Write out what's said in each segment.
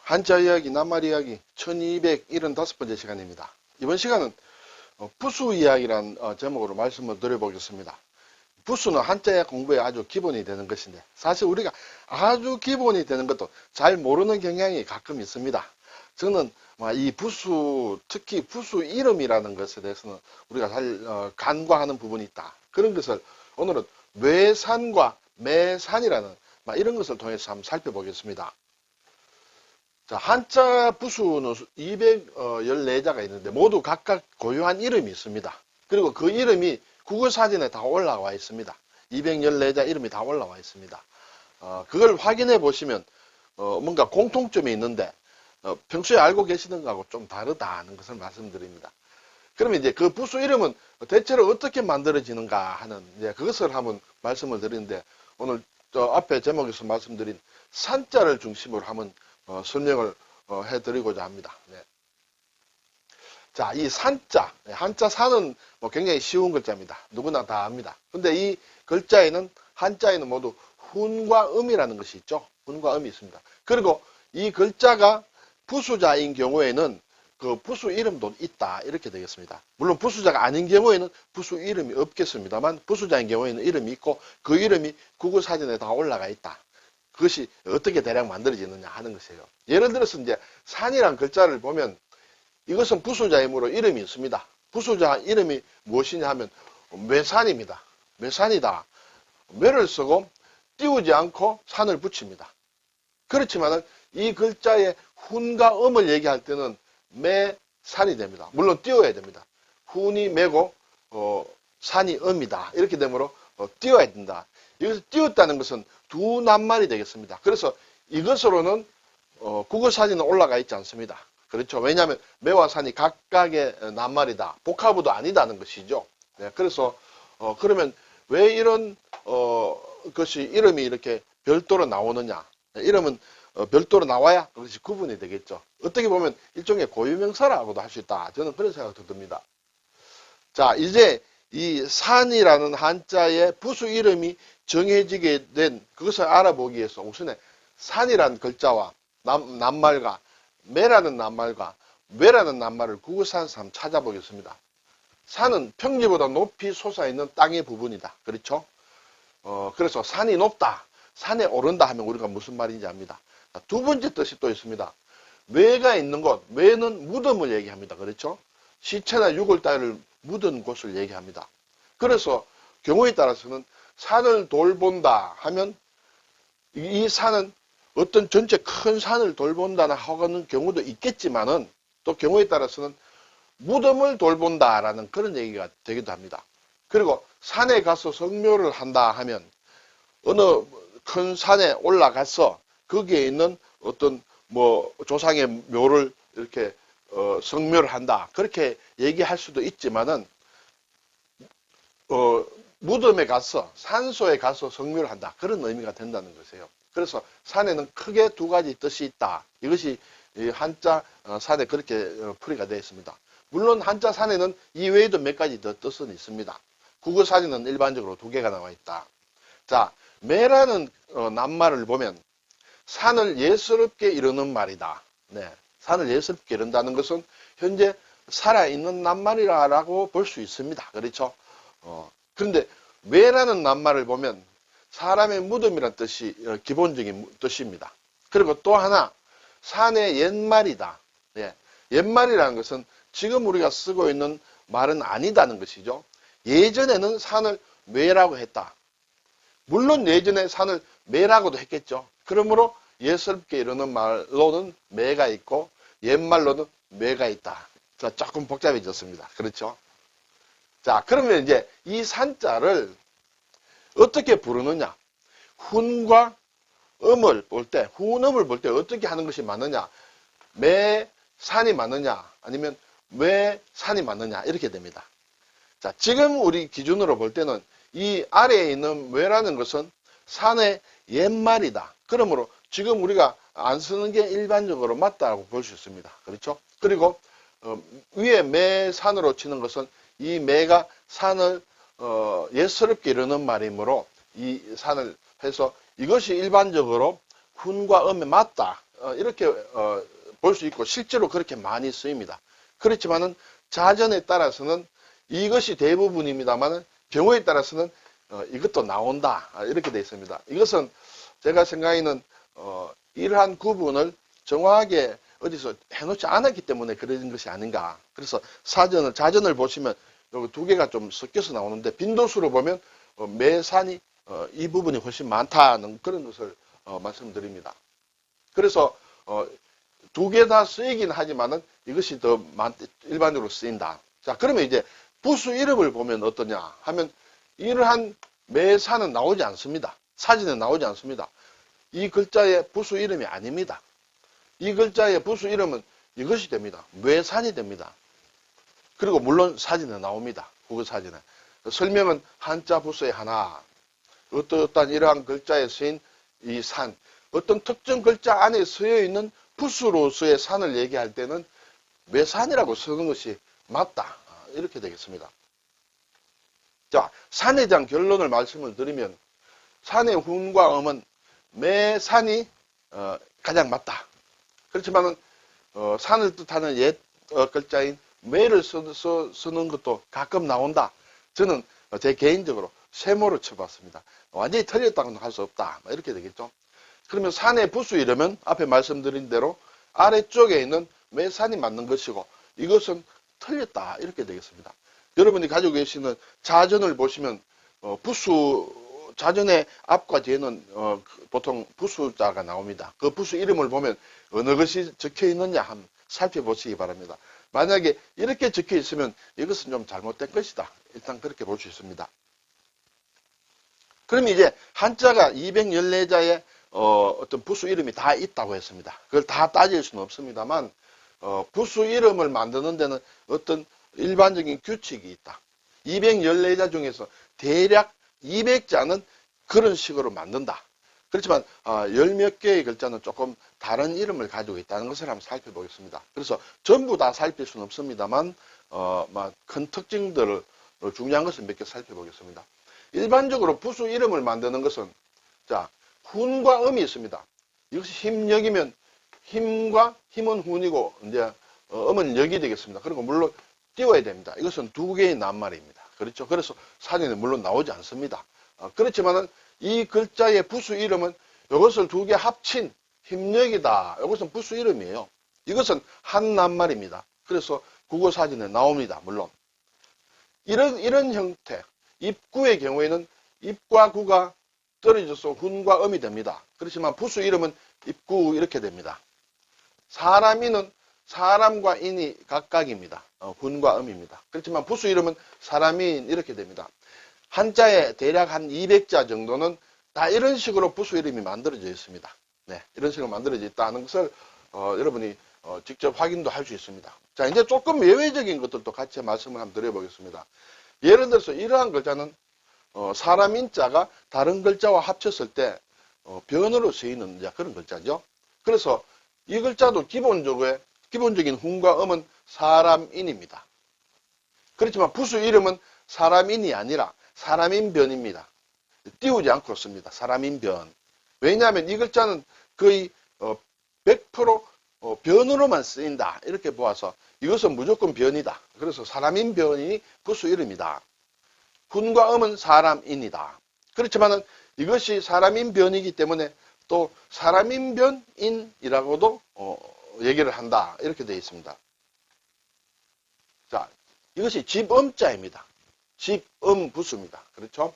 한자 이야기, 낱말 이야기 1275번째 시간입니다. 이번 시간은 부수 이야기란 제목으로 말씀을 드려보겠습니다. 부수는 한자 공부에 아주 기본이 되는 것인데 사실 우리가 아주 기본이 되는 것도 잘 모르는 경향이 가끔 있습니다. 저는 이 부수, 특히 부수 이름이라는 것에 대해서는 우리가 잘 간과하는 부분이 있다. 그런 것을 오늘은 외산과 매산이라는 이런 것을 통해서 한번 살펴보겠습니다. 자, 한자 부수는 214자가 있는데 모두 각각 고유한 이름이 있습니다. 그리고 그 이름이 국어사전에 다 올라와 있습니다. 214자 이름이 다 올라와 있습니다. 그걸 확인해 보시면 뭔가 공통점이 있는데 평소에 알고 계시는 것하고 좀 다르다는 것을 말씀드립니다. 그러면 이제 그 부수 이름은 대체로 어떻게 만들어지는가 하는 이제 그것을 한번 말씀을 드리는데 오늘 앞에 제목에서 말씀드린 산자를 중심으로 한번 설명을 해드리고자 합니다. 네. 자, 이 산자, 한자 산은 굉장히 쉬운 글자입니다. 누구나 다 압니다. 근데 이 글자에는, 한자에는 모두 훈과 음이라는 것이 있죠. 훈과 음이 있습니다. 그리고 이 글자가 부수자인 경우에는 그 부수 이름도 있다. 이렇게 되겠습니다. 물론 부수자가 아닌 경우에는 부수 이름이 없겠습니다만 부수자인 경우에는 이름이 있고 그 이름이 국어사전에 다 올라가 있다. 그것이 어떻게 대략 만들어지느냐 하는 것이에요. 예를 들어서 이제 산이란 글자를 보면 이것은 부수자이므로 이름이 있습니다. 부수자 이름이 무엇이냐 하면 매산입니다. 매산이다. 매를 쓰고 띄우지 않고 산을 붙입니다. 그렇지만은 이 글자의 훈과 음을 얘기할 때는 매산이 됩니다. 물론 띄워야 됩니다. 훈이 매고 산이 음이다. 이렇게 되므로 띄워야 된다. 여기서 띄웠다는 것은 두 낱말이 되겠습니다. 그래서 이것으로는 국어사전에 올라가 있지 않습니다. 그렇죠. 왜냐하면 매와 산이 각각의 낱말이다. 복합어도 아니다는 것이죠. 네, 그래서 그러면 왜 이런 것이 이름이 이렇게 별도로 나오느냐. 이름은 별도로 나와야 그것이 구분이 되겠죠. 어떻게 보면 일종의 고유명사라고도 할 수 있다. 저는 그런 생각도 듭니다. 자, 이제 이 산이라는 한자의 부수 이름이 정해지게 된 그것을 알아보기 위해서 우선에 산이라는 글자와 낱말과 매라는 낱말과 외라는 낱말을 국어사전에서 한번 찾아보겠습니다. 산은 평지보다 높이 솟아있는 땅의 부분이다. 그렇죠? 그래서 산이 높다. 산에 오른다 하면 우리가 무슨 말인지 압니다. 두 번째 뜻이 또 있습니다. 외가 있는 곳, 외는 무덤을 얘기합니다. 그렇죠? 시체나 유골 따위를 묻은 곳을 얘기합니다. 그래서 경우에 따라서는 산을 돌본다 하면 이 산은 어떤 전체 큰 산을 돌본다나 하는 경우도 있겠지만은 또 경우에 따라서는 무덤을 돌본다라는 그런 얘기가 되기도 합니다. 그리고 산에 가서 성묘를 한다 하면 어느 큰 산에 올라가서 거기에 있는 어떤 조상의 묘를 이렇게 성묘를 한다. 그렇게 얘기할 수도 있지만은 무덤에 가서 산소에 가서 성묘를 한다. 그런 의미가 된다는 것이에요. 그래서 산에는 크게 두 가지 뜻이 있다. 이것이 한자 산에 그렇게 풀이가 되어 있습니다. 물론 한자 산에는 이 외에도 몇 가지 더 뜻은 있습니다. 국어사전은 일반적으로 두 개가 나와 있다. 자, 매라는 낱말을 보면 산을 예스럽게 이루는 말이다. 네, 산을 예스럽게 이룬다는 것은 현재 살아있는 낱말이라고 볼 수 있습니다. 그렇죠? 그런데 외라는 낱말을 보면 사람의 무덤이라는 뜻이 기본적인 뜻입니다. 그리고 또 하나 산의 옛말이다. 네, 옛말이라는 것은 지금 우리가 쓰고 있는 말은 아니다는 것이죠. 예전에는 산을 외라고 했다. 물론 예전에 산을 매라고도 했겠죠. 그러므로 예스럽게 이루는 말로는 매가 있고 옛말로는 매가 있다. 자, 조금 복잡해졌습니다. 그렇죠? 자, 그러면 이제 이 산자를 어떻게 부르느냐? 훈과 음을 볼 때, 훈음을 볼 때 어떻게 하는 것이 맞느냐? 매산이 맞느냐? 아니면 외산이 맞느냐? 이렇게 됩니다. 자, 지금 우리 기준으로 볼 때는 이 아래에 있는 외라는 것은 산의 옛말이다. 그러므로 지금 우리가 안 쓰는 게 일반적으로 맞다고 볼 수 있습니다. 그렇죠? 그리고 위에 매산으로 치는 것은 이 매가 산을 예스럽게 이루는 말이므로 이 산을 해서 이것이 일반적으로 훈과 음에 맞다. 이렇게 볼 수 있고 실제로 그렇게 많이 쓰입니다. 그렇지만은 자전에 따라서는 이것이 대부분입니다만은 경우에 따라서는 이것도 나온다 이렇게 되어 있습니다. 이것은 제가 생각에는 이러한 구분을 정확하게 어디서 해놓지 않았기 때문에 그런 것이 아닌가. 그래서 자전을 보시면 여기 두 개가 좀 섞여서 나오는데 빈도수로 보면 매산이 이 부분이 훨씬 많다는 그런 것을 말씀드립니다. 그래서 두 개 다 쓰이긴 하지만은 이것이 더 일반적으로 쓰인다. 자, 그러면 이제 부수 이름을 보면 어떠냐 하면 이러한 매산은 나오지 않습니다. 사진은 나오지 않습니다. 이 글자의 부수 이름이 아닙니다. 이 글자의 부수 이름은 이것이 됩니다. 매산이 됩니다. 그리고 물론 사진은 나옵니다. 국어 사진은. 설명은 한자 부수의 하나, 어떠한 이러한 글자에 쓰인 이 산, 어떤 특정 글자 안에 쓰여 있는 부수로서의 산을 얘기할 때는 매산이라고 쓰는 것이 맞다. 이렇게 되겠습니다. 자, 산에 대한 결론을 말씀을 드리면 산의 훈과 음은 매산이 가장 맞다. 그렇지만 산을 뜻하는 옛 글자인 매를 쓰는 것도 가끔 나온다. 저는 제 개인적으로 세모로 쳐봤습니다. 완전히 틀렸다고는 할 수 없다. 이렇게 되겠죠. 그러면 산의 부수 이름은 앞에 말씀드린 대로 아래쪽에 있는 매산이 맞는 것이고 이것은 틀렸다. 이렇게 되겠습니다. 여러분이 가지고 계시는 자전을 보시면 자전의 앞과 뒤에는 보통 부수자가 나옵니다. 그 부수 이름을 보면 어느 것이 적혀 있느냐 한번 살펴보시기 바랍니다. 만약에 이렇게 적혀 있으면 이것은 좀 잘못된 것이다. 일단 그렇게 볼 수 있습니다. 그러면 이제 한자가 214자의 어떤 부수 이름이 다 있다고 했습니다. 그걸 다 따질 수는 없습니다만 부수 이름을 만드는 데는 어떤 일반적인 규칙이 있다. 214자 중에서 대략 200자는 그런 식으로 만든다. 그렇지만 열 몇 개의 글자는 조금 다른 이름을 가지고 있다는 것을 한번 살펴보겠습니다. 그래서 전부 다 살필 수는 없습니다만 큰 특징들을 중요한 것을 몇 개 살펴보겠습니다. 일반적으로 부수 이름을 만드는 것은 자 훈과 음이 있습니다. 이것이 힘력이면 힘은 훈이고 이제 음은 역이 되겠습니다. 그리고 물론 띄워야 됩니다. 이것은 두 개의 낱말입니다. 그렇죠? 그래서 사진에 물론 나오지 않습니다. 그렇지만은 이 글자의 부수 이름은 이것을 두 개 합친 힘력이다. 이것은 부수 이름이에요. 이것은 한 낱말입니다. 그래서 국어 사진에 나옵니다. 물론 이런 형태 입구의 경우에는 입과 구가 떨어져서 훈과 음이 됩니다. 그렇지만 부수 이름은 입구 이렇게 됩니다. 사람이는 사람과 인이 각각입니다. 훈과 음입니다. 그렇지만 부수 이름은 사람인 이렇게 됩니다. 한자에 대략 한 200자 정도는 다 이런 식으로 부수 이름이 만들어져 있습니다. 네, 이런 식으로 만들어져 있다는 것을 여러분이 직접 확인도 할 수 있습니다. 자, 이제 조금 예외적인 것들도 같이 말씀을 한번 드려보겠습니다. 예를 들어서 이러한 글자는 사람인자가 다른 글자와 합쳤을 때 변으로 쓰이는 그런 글자죠. 그래서 이 글자도 기본적인 훈과 음은 사람인입니다. 그렇지만 부수 이름은 사람인이 아니라 사람인변입니다. 띄우지 않고 씁니다. 사람인변. 왜냐하면 이 글자는 거의 100% 변으로만 쓰인다. 이렇게 보아서 이것은 무조건 변이다. 그래서 사람인변이 부수 이름이다. 훈과 음은 사람인이다. 그렇지만은 이것이 사람인변이기 때문에 또 사람인변인이라고도 얘기를 한다. 이렇게 되어 있습니다. 자, 이것이 집음자입니다. 집음 부수입니다. 그렇죠?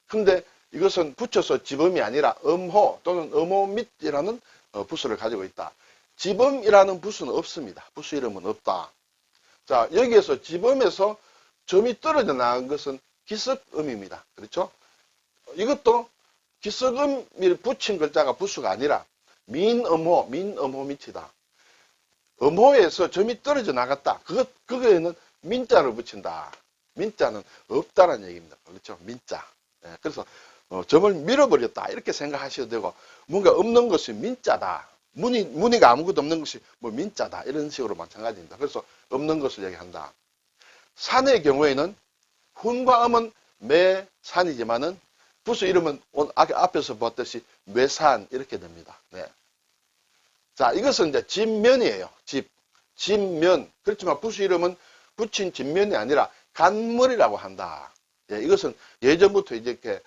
근데 이것은 붙여서 집음이 아니라 음호 또는 음호밑이라는 부수를 가지고 있다. 집음이라는 부수는 없습니다. 부수 이름은 없다. 자, 여기에서 집음에서 점이 떨어져 나간 것은 기습음입니다. 그렇죠? 이것도 기습음을 붙인 글자가 부수가 아니라 민음호밑이다. 음호에서 점이 떨어져 나갔다. 그거에는 민자를 붙인다. 민자는 없다라는 얘기입니다. 그렇죠? 민자. 네, 그래서 점을 밀어버렸다. 이렇게 생각하셔도 되고, 뭔가 없는 것이 민자다. 무늬가 아무것도 없는 것이 민자다. 이런 식으로 마찬가지입니다. 그래서 없는 것을 얘기한다. 산의 경우에는 훈과 음은 매산이지만은 부수 이름은 앞에서 봤듯이 매산 이렇게 됩니다. 네. 자, 이것은 이제 집면이에요. 집면. 그렇지만 부수 이름은 붙인 집면이 아니라 간머리라고 한다. 예, 이것은 예전부터 이렇게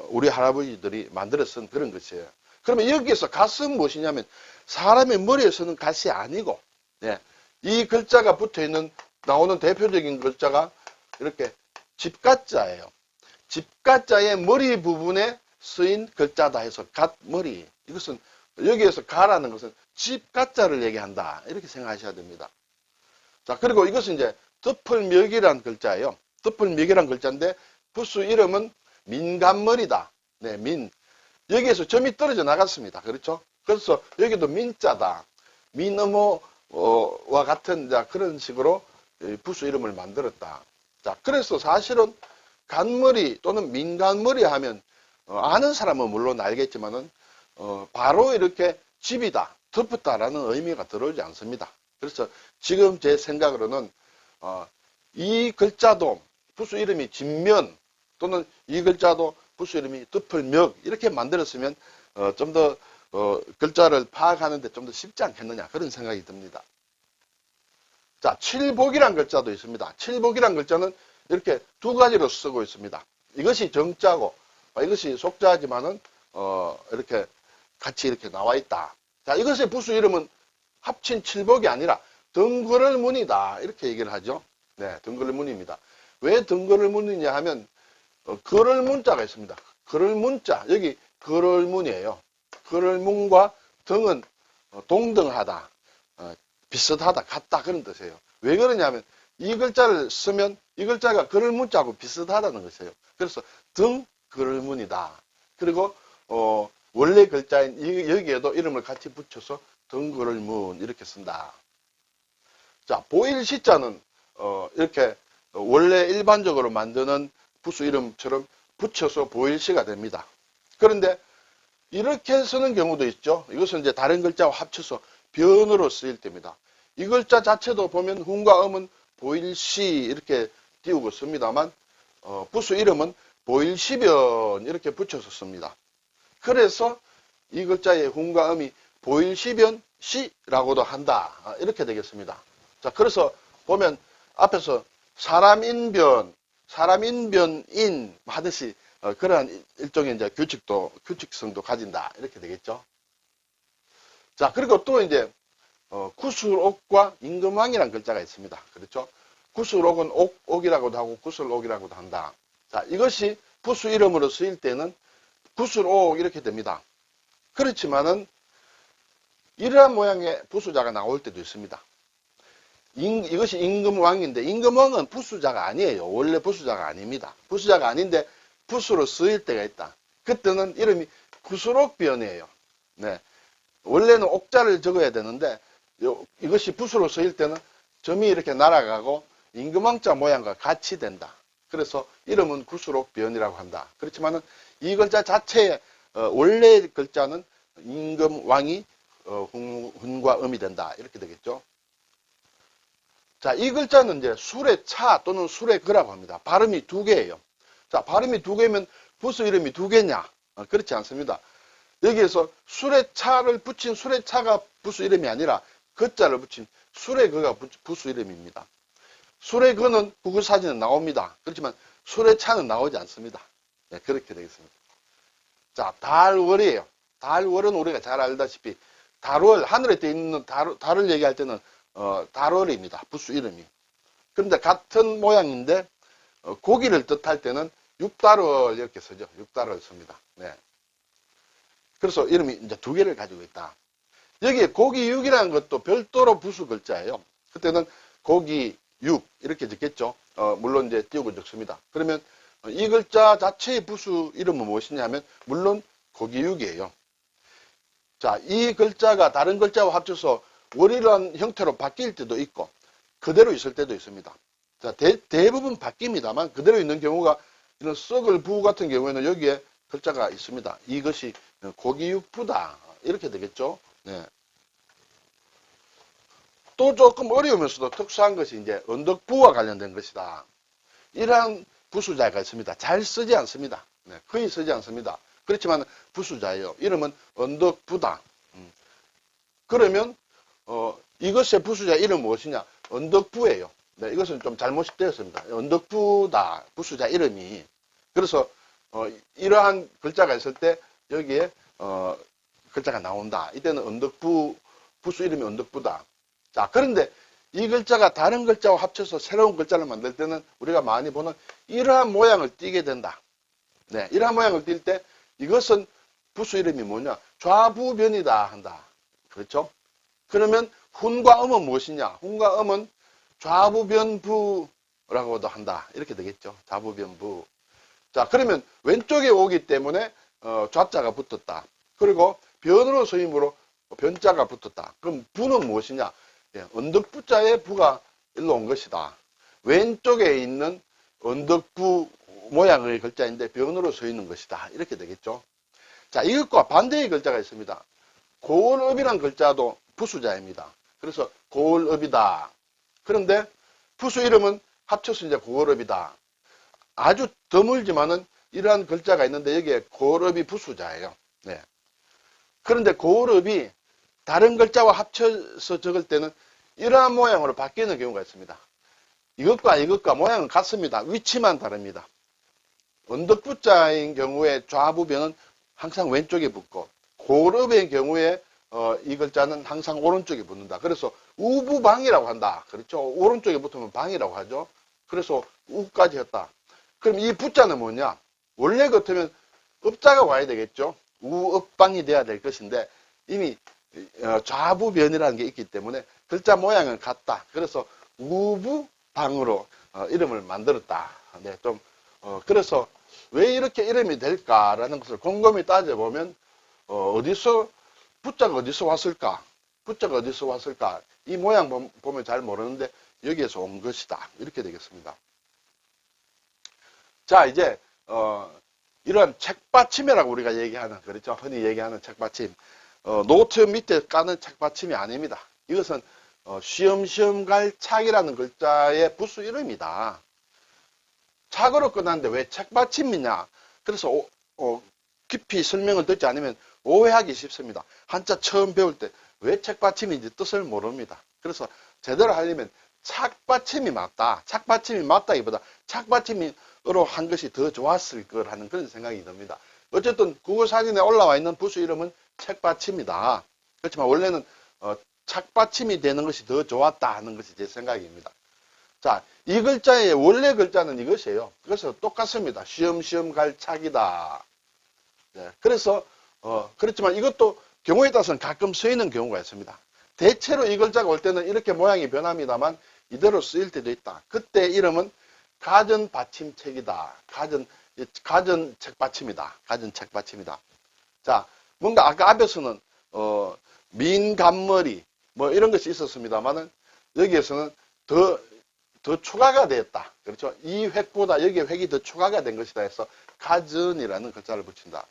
우리 할아버지들이 만들어 쓴 그런 것이에요. 그러면 여기에서 갓은 무엇이냐면 사람의 머리에 서는 갓이 아니고, 예, 이 글자가 붙어 있는 나오는 대표적인 글자가 이렇게 집가자예요. 집가자의 머리 부분에 쓰인 글자다 해서 갓머리. 이것은 여기에서 가라는 것은 집가자를 얘기한다. 이렇게 생각하셔야 됩니다. 자, 그리고 이것은 이제 덮을멱이라는 글자예요. 덮을멱이라는 글자인데 부수 이름은 민간머리다. 네, 민. 여기에서 점이 떨어져 나갔습니다. 그렇죠? 그래서 여기도 민자다. 민어모와 같은 그런 식으로 부수 이름을 만들었다. 자, 그래서 사실은 간머리 또는 민간머리 하면 아는 사람은 물론 알겠지만은 바로 이렇게 집이다, 덮었다라는 의미가 들어오지 않습니다. 그래서 지금 제 생각으로는 이 글자도 부수 이름이 집면 또는 이 글자도 부수 이름이 덮을멱 이렇게 만들었으면 좀 더 글자를 파악하는데 좀 더 쉽지 않겠느냐 그런 생각이 듭니다. 자, 칠복이란 글자도 있습니다. 칠복이란 글자는 이렇게 두 가지로 쓰고 있습니다. 이것이 정자고 이것이 속자지만은 이렇게 같이 이렇게 나와 있다. 자, 이것의 부수 이름은 합친 칠복이 아니라 덩그럴문이다 이렇게 얘기를 하죠. 네, 덩그럴문입니다. 왜 덩그럴문이냐 하면 그럴문자가 있습니다. 그럴문자, 여기 그럴문이에요. 그럴문과 등은 동등하다, 비슷하다, 같다 그런 뜻이에요. 왜 그러냐면 이 글자를 쓰면 이 글자가 그럴문자하고 비슷하다는 것이에요. 그래서 등 그럴문이다. 그리고 원래 글자인 여기에도 이름을 같이 붙여서 덩그럴문 이렇게 쓴다. 자, 보일시자는 이렇게 원래 일반적으로 만드는 부수 이름처럼 붙여서 보일시가 됩니다. 그런데 이렇게 쓰는 경우도 있죠. 이것은 이제 다른 글자와 합쳐서 변으로 쓰일 때입니다. 이 글자 자체도 보면 훈과 음은 보일시 이렇게 띄우고 씁니다만 부수 이름은 보일시변 이렇게 붙여서 씁니다. 그래서 이 글자의 훈과 음이 보일시변 시라고도 한다. 이렇게 되겠습니다. 자, 그래서 보면 앞에서 사람인변, 사람인변인 하듯이 그러한 일종의 이제 규칙성도 가진다. 이렇게 되겠죠. 자, 그리고 또 이제 구술옥과 임금왕이라는 글자가 있습니다. 그렇죠? 구술옥은 옥이라고도 하고 구술옥이라고도 한다. 자, 이것이 부수 이름으로 쓰일 때는 구술옥 이렇게 됩니다. 그렇지만은 이러한 모양의 부수자가 나올 때도 있습니다. 이것이 임금왕인데 임금왕은 부수자가 아니에요. 원래 부수자가 아닙니다. 부수자가 아닌데 부수로 쓰일 때가 있다. 그때는 이름이 구술옥변이에요. 네. 원래는 옥자를 적어야 되는데 이것이 부수로 쓰일 때는 점이 이렇게 날아가고 임금왕자 모양과 같이 된다. 그래서 이름은 구술옥변이라고 한다. 그렇지만은 이 글자 자체의 원래 글자는 임금왕이 훈과 음이 된다. 이렇게 되겠죠. 자, 이 글자는 이제 술의 차 또는 술의 그라고 합니다. 발음이 두 개예요. 자, 발음이 두 개면 부수 이름이 두 개냐? 그렇지 않습니다. 여기에서 술의 차를 붙인 술의 차가 부수 이름이 아니라 그자를 붙인 술의 그가 부수 이름입니다. 술의 그는 구글 사진은 나옵니다. 그렇지만 술의 차는 나오지 않습니다. 네, 그렇게 되겠습니다. 자, 달월이에요. 달월은 우리가 잘 알다시피 달월, 하늘에 떠 있는 달을 얘기할 때는 달월입니다. 부수 이름이. 그런데 같은 모양인데 고기를 뜻할 때는 육달월 이렇게 쓰죠. 육달월 씁니다. 네. 그래서 이름이 이제 두 개를 가지고 있다. 여기에 고기육이라는 것도 별도로 부수 글자예요. 그때는 고기육 이렇게 적겠죠. 물론 이제 띄우고 적습니다. 그러면 이 글자 자체의 부수 이름은 무엇이냐면 물론 고기육이에요. 자, 이 글자가 다른 글자와 합쳐서 월이라는 형태로 바뀔 때도 있고 그대로 있을 때도 있습니다. 자, 대부분 바뀝니다만 그대로 있는 경우가 이런 썩을 부 같은 경우에는 여기에 글자가 있습니다. 이것이 고기육부다 이렇게 되겠죠. 네. 또 조금 어려우면서도 특수한 것이 이제 언덕부와 관련된 것이다. 이러한 부수자가 있습니다. 잘 쓰지 않습니다. 네, 거의 쓰지 않습니다. 그렇지만 부수자예요. 이름은 언덕부다. 그러면 이것의 부수자 이름 무엇이냐? 언덕부예요. 네, 이것은 좀 잘못이 되었습니다. 언덕부다. 부수자 이름이. 그래서 이러한 글자가 있을 때 여기에 글자가 나온다. 이때는 언덕부 부수 이름이 언덕부다. 자, 그런데 이 글자가 다른 글자와 합쳐서 새로운 글자를 만들 때는 우리가 많이 보는 이러한 모양을 띠게 된다. 네, 이러한 모양을 띌 때 이것은 부수 이름이 뭐냐? 좌부변이다 한다. 그렇죠? 그러면 훈과 음은 무엇이냐? 훈과 음은 좌부변부라고도 한다. 이렇게 되겠죠. 좌부변부. 자, 그러면 왼쪽에 오기 때문에 좌자가 붙었다. 그리고 변으로 서임으로 변자가 붙었다. 그럼 부는 무엇이냐? 예, 언덕부자의 부가 일로 온 것이다. 왼쪽에 있는 언덕부 모양의 글자인데 변으로 서 있는 것이다. 이렇게 되겠죠. 자, 이것과 반대의 글자가 있습니다. 고을읍이란 글자도 부수자입니다. 그래서 고을읍이다. 그런데 부수 이름은 합쳐서 이제 고을읍이다. 아주 드물지만은 이러한 글자가 있는데 여기에 고을읍이 부수자예요. 네. 그런데 고을읍이 다른 글자와 합쳐서 적을 때는 이러한 모양으로 바뀌는 경우가 있습니다. 이것과 모양은 같습니다. 위치만 다릅니다. 언덕부자인 경우에 좌부변은 항상 왼쪽에 붙고 고을읍의 경우에 이 글자는 항상 오른쪽에 붙는다. 그래서 우부방이라고 한다. 그렇죠? 오른쪽에 붙으면 방이라고 하죠. 그래서 우까지 했다. 그럼 이 부자는 뭐냐? 원래 같으면 읍자가 와야 되겠죠. 우읍방이 돼야 될 것인데 이미 좌부변이라는 게 있기 때문에 글자 모양은 같다. 그래서 우부방으로 이름을 만들었다. 네, 좀 그래서 왜 이렇게 이름이 될까라는 것을 곰곰이 따져보면 부자가 어디서 왔을까? 부자가 어디서 왔을까? 이 모양 보면 잘 모르는데 여기에서 온 것이다. 이렇게 되겠습니다. 자, 이제 이런 책받침이라고 우리가 얘기하는, 그렇죠? 흔히 얘기하는 책받침. 노트 밑에 까는 책받침이 아닙니다. 이것은 쉬엄쉬엄 갈 착이라는 글자의 부수 이름이다. 착으로 끝났는데 왜 책받침이냐? 그래서 깊이 설명을 듣지 않으면 오해하기 쉽습니다. 한자 처음 배울 때 왜 책받침인지 뜻을 모릅니다. 그래서 제대로 하려면 착받침이 맞다. 착받침이 맞다기보다 착받침으로 한 것이 더 좋았을 거라는 그런 생각이 듭니다. 어쨌든 국어사전에 올라와 있는 부수 이름은 책받침이다. 그렇지만 원래는 착받침이 되는 것이 더 좋았다 하는 것이 제 생각입니다. 자, 이 글자의 원래 글자는 이것이에요. 그래서 똑같습니다. 쉬엄쉬엄 갈 착이다. 네, 그래서 그렇지만 이것도 경우에 따라서는 가끔 쓰이는 경우가 있습니다. 대체로 이 글자가 올 때는 이렇게 모양이 변합니다만 이대로 쓰일 때도 있다. 그때 이름은 가전 받침책이다. 가전 책받침이다. 가전 책받침이다. 자, 뭔가 아까 앞에서는 민간머리 뭐 이런 것이 있었습니다만은 여기에서는 더 추가가 되었다. 그렇죠? 이 획보다 여기에 획이 더 추가가 된 것이다 해서 가전이라는 글자를 붙인다.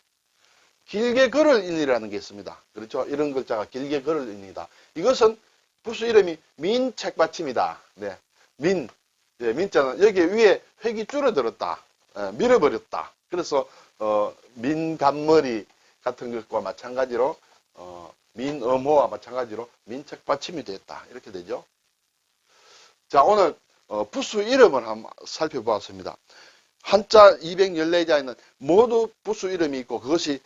길게 걸을 인이라는 게 있습니다. 그렇죠? 이런 글자가 길게 걸을 인이다. 이것은 부수 이름이 민책받침이다. 네. 민자는 여기 위에 획이 줄어들었다. 밀어버렸다. 그래서 민간머리 같은 것과 마찬가지로 민어모와 마찬가지로 민책받침이 됐다. 이렇게 되죠. 자, 오늘 부수 이름을 한번 살펴보았습니다. 한자 214자에는 모두 부수 이름이 있고 그것이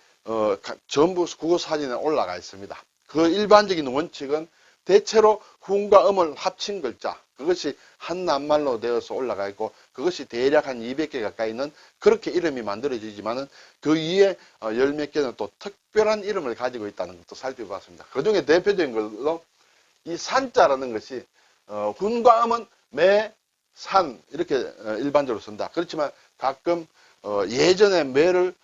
전부 국어사전에 올라가 있습니다. 그 일반적인 원칙은 대체로 훈과 음을 합친 글자, 그것이 한 낱말로 되어서 올라가 있고 그것이 대략 한 200개 가까이 있는 그렇게 이름이 만들어지지만은 그 이에 열 몇 개는 또 특별한 이름을 가지고 있다는 것도 살펴봤습니다. 그 중에 대표적인 걸로 이 산자라는 것이 훈과 음은 매, 산 이렇게 일반적으로 쓴다. 그렇지만 가끔 예전에 매를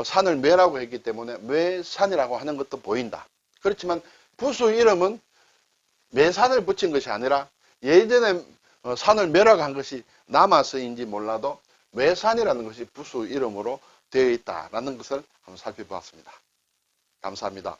산을 매라고 했기 때문에 매산이라고 하는 것도 보인다. 그렇지만 부수 이름은 매산을 붙인 것이 아니라 예전에 산을 매라고 한 것이 남아서인지 몰라도 매산이라는 것이 부수 이름으로 되어 있다라는 것을 한번 살펴보았습니다. 감사합니다.